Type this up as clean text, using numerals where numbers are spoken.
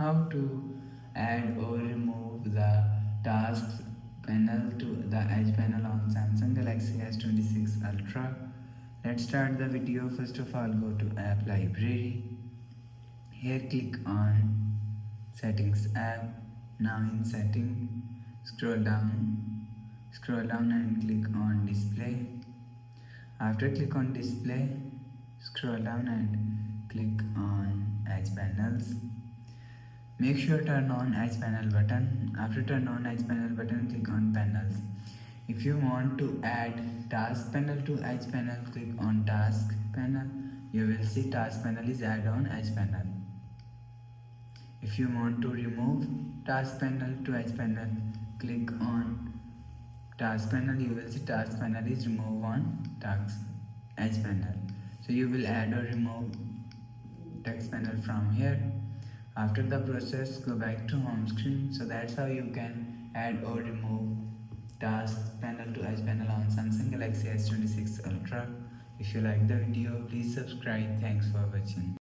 how to add or remove the tasks panel to the edge panel on Samsung Galaxy S26 Ultra. Let's start the video. First of all, go to app library. Here click on settings app. Now in setting, scroll down and click on display. After click on display, scroll down and click on edge panels. Make sure turn on edge panel button. After turn on edge panel button, click on panels. If you want to add task panel to edge panel, click on task panel. You will see task panel is add on edge panel. If you want to remove task panel to edge panel, click on task panel. You will see task panel is remove on task edge panel. So you will add or remove text panel from here. After the process, go back to home screen. So that's how you can add or remove task panel to edge panel on Samsung Galaxy S26 Ultra. If you like the video, please subscribe. Thanks for watching.